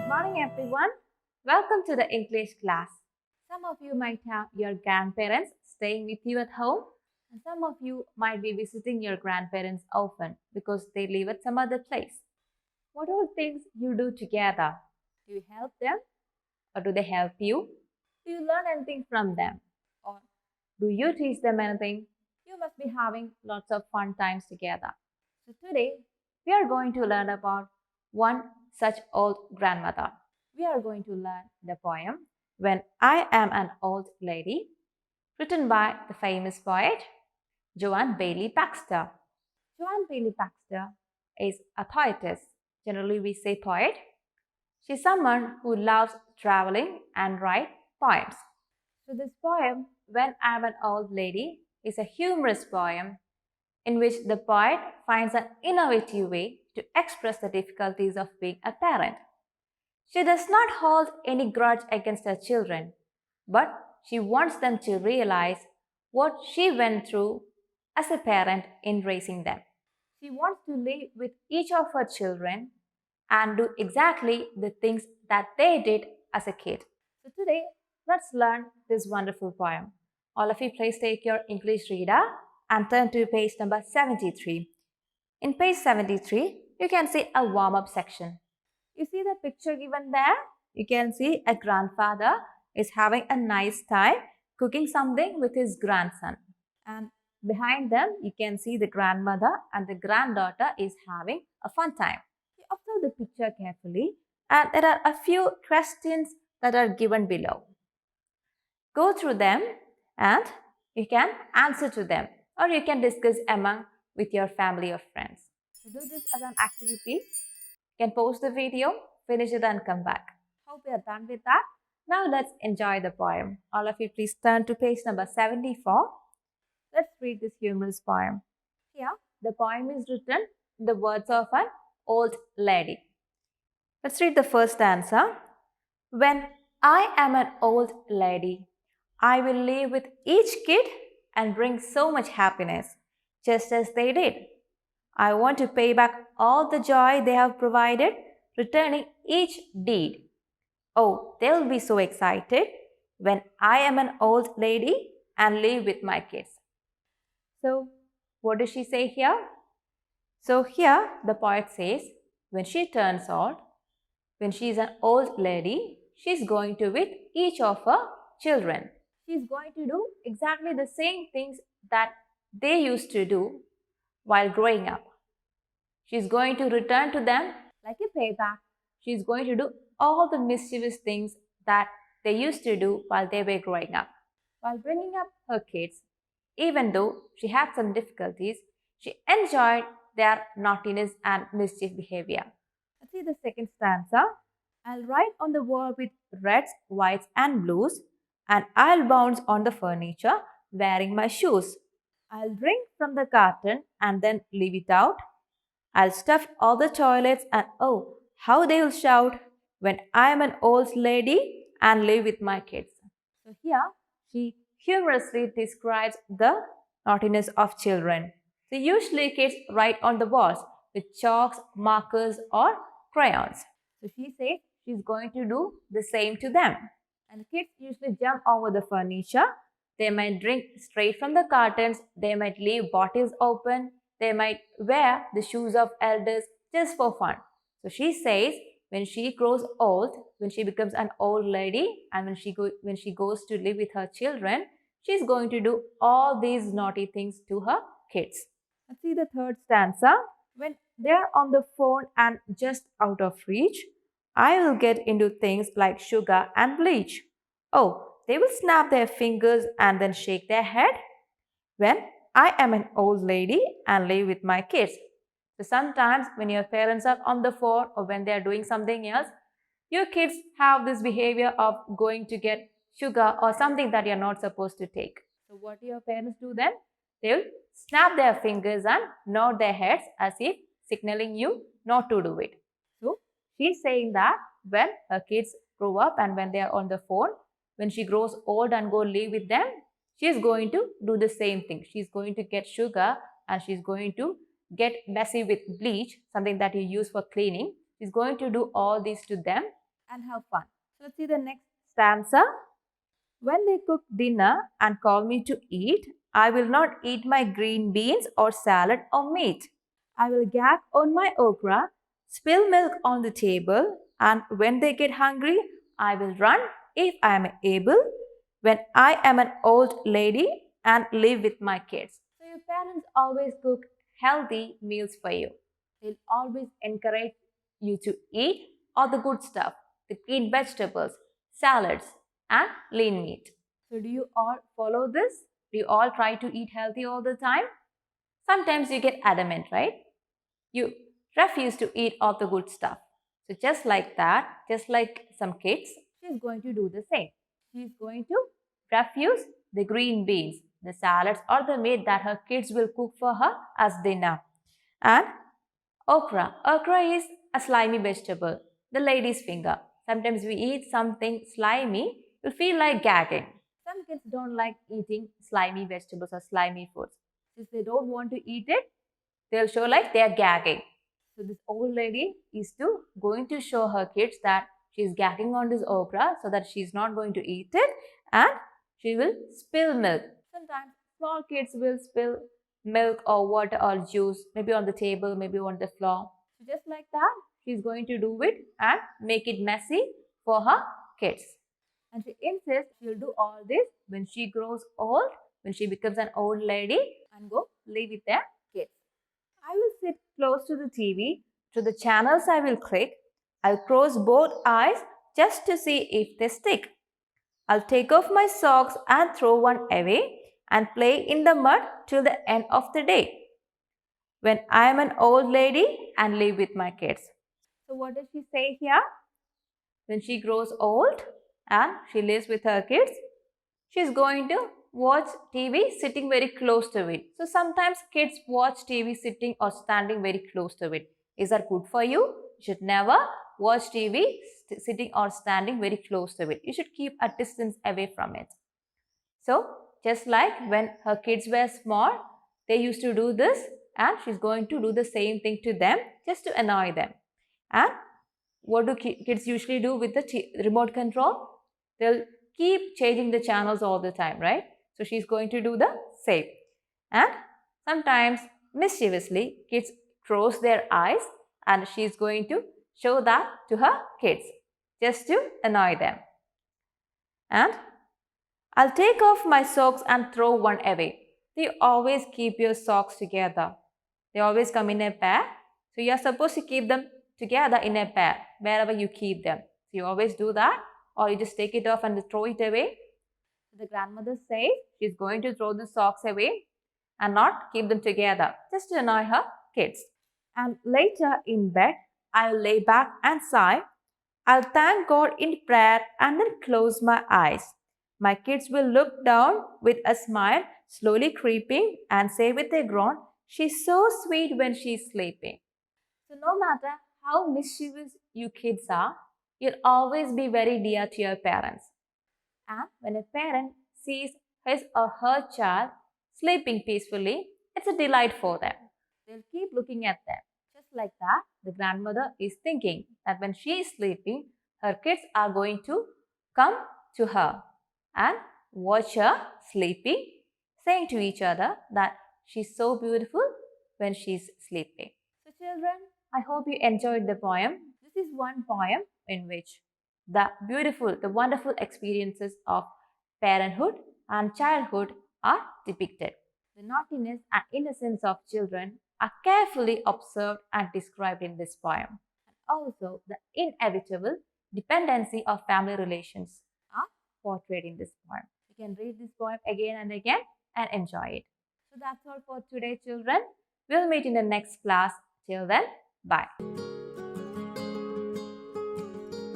Morning everyone. Welcome to the English class. Some of you might have your grandparents staying with you at home, and some of you might be visiting your grandparents often because they live at some other place. What are things you do together? Do you help them or do they help you? Do you learn anything from them or do you teach them anything? You must be having lots of fun times together. So today we are going to learn about one such old grandmother. We are going to learn the poem When I Am an Old Lady, written by the famous poet Joan Bailey Baxter. Joan Bailey Baxter is a poetess. Generally, we say poet. She's someone who loves traveling and write poems. So, this poem, When I'm an Old Lady, is a humorous poem in which the poet finds an innovative way to express the difficulties of being a parent. She does not hold any grudge against her children, but she wants them to realize what she went through as a parent in raising them. She wants to live with each of her children and do exactly the things that they did as a kid. So today, let's learn this wonderful poem. All of you please take your English reader and turn to page number 73. In page 73, you can see a warm-up section. You see the picture given there? You can see a grandfather is having a nice time cooking something with his grandson. And behind them, you can see the grandmother and the granddaughter is having a fun time. You observe the picture carefully and there are a few questions that are given below. Go through them and you can answer to them or you can discuss among with your family or friends. So do this as an activity. You can pause the video, finish it and come back. Hope you are done with that. Now let's enjoy the poem. All of you please turn to page number 74. Let's read this humorous poem. Here, the poem is written in the words of an old lady. Let's read the first stanza. When I am an old lady, I will live with each kid and bring so much happiness, just as they did. I want to pay back all the joy they have provided, returning each deed. Oh, they'll be so excited when I am an old lady and live with my kids. So, what does she say here? So, here the poet says, when she turns old, when she is an old lady, she's going to with each of her children. She's going to do exactly the same things that they used to do while growing up. She's going to return to them like a payback. She's going to do all the mischievous things that they used to do while they were growing up. While bringing up her kids, even though she had some difficulties, she enjoyed their naughtiness and mischief behavior. Let's see the second stanza. I'll write on the wall with reds, whites, and blues, and I'll bounce on the furniture wearing my shoes. I'll drink from the carton and then leave it out. I'll stuff all the toilets and oh, how they'll shout when I'm an old lady and live with my kids. So here she humorously describes the naughtiness of children. So usually kids write on the walls with chalks, markers or crayons. So she says she's going to do the same to them. And kids usually jump over the furniture. They might drink straight from the cartons. They might leave bottles open. They might wear the shoes of elders just for fun. So she says when she grows old, when she becomes an old lady and when she goes to live with her children, she's going to do all these naughty things to her kids. Let's see the third stanza. When they're on the phone and just out of reach, I will get into things like sugar and bleach. Oh, they will snap their fingers and then shake their head when I am an old lady and live with my kids. So sometimes when your parents are on the phone or when they are doing something else, your kids have this behavior of going to get sugar or something that you're not supposed to take. So what do your parents do then? They'll snap their fingers and nod their heads as if signaling you not to do it. So she's saying that when her kids grow up and when they are on the phone, when she grows old and go live with them, she's going to do the same thing. She's going to get sugar and she's going to get messy with bleach, something that you use for cleaning. She's going to do all this to them and have fun. So let's see the next stanza. When they cook dinner and call me to eat, I will not eat my green beans or salad or meat. I will gag on my okra, spill milk on the table, and when they get hungry, I will run if I am able, when I am an old lady and live with my kids. So, your parents always cook healthy meals for you. They'll always encourage you to eat all the good stuff, the green vegetables, salads, and lean meat. So, do you all follow this? Do you all try to eat healthy all the time? Sometimes you get adamant, right? You refuse to eat all the good stuff. So, just like that, just like some kids, she's going to do the same. She's going to refuse the green beans, the salads, or the meat that her kids will cook for her as dinner. And okra. Okra is a slimy vegetable, the lady's finger. Sometimes we eat something slimy, you feel like gagging. Some kids don't like eating slimy vegetables or slimy foods. Since they don't want to eat it, they'll show like they're gagging. So this old lady is going to show her kids that she's gagging on this okra so that she's not going to eat it and she will spill milk. Sometimes small kids will spill milk or water or juice, maybe on the table, maybe on the floor. So just like that, she's going to do it and make it messy for her kids. And she insists she'll do all this when she grows old, when she becomes an old lady and go live with their kids. I will sit close to the TV, to the channels I will click. I'll close both eyes just to see if they stick. I'll take off my socks and throw one away and play in the mud till the end of the day. When I am an old lady and live with my kids. So, what does she say here? When she grows old and she lives with her kids, she's going to watch TV sitting very close to it. So sometimes kids watch TV sitting or standing very close to it. Is that good for you? You should never watch TV sitting or standing very close to it. You should keep a distance away from it. So just like when her kids were small, they used to do this and she's going to do the same thing to them just to annoy them. And what do kids usually do with the remote control? They'll keep changing the channels all the time, right? So she's going to do the same. And sometimes mischievously, kids close their eyes and she's going to show that to her kids just to annoy them. And I'll take off my socks and throw one away. You always keep your socks together. They always come in a pair. So you're supposed to keep them together in a pair wherever you keep them. So you always do that, or you just take it off and throw it away. So the grandmother says she's going to throw the socks away and not keep them together just to annoy her kids. And later in bed, I'll lay back and sigh. I'll thank God in prayer and then close my eyes. My kids will look down with a smile, slowly creeping, and say with a groan, "She's so sweet when she's sleeping." So, no matter how mischievous you kids are, you'll always be very dear to your parents. And when a parent sees his or her child sleeping peacefully, it's a delight for them. They'll keep looking at them. Just like that, the grandmother is thinking that when she is sleeping, her kids are going to come to her and watch her sleeping, saying to each other that she's so beautiful when she's sleeping. So, children, I hope you enjoyed the poem. This is one poem in which the beautiful, the wonderful experiences of parenthood and childhood are depicted. The naughtiness and innocence of children are carefully observed and described in this poem. And also, the inevitable dependency of family relations are portrayed in this poem. You can read this poem again and again and enjoy it. So that's all for today, children. We'll meet in the next class. Till then, bye.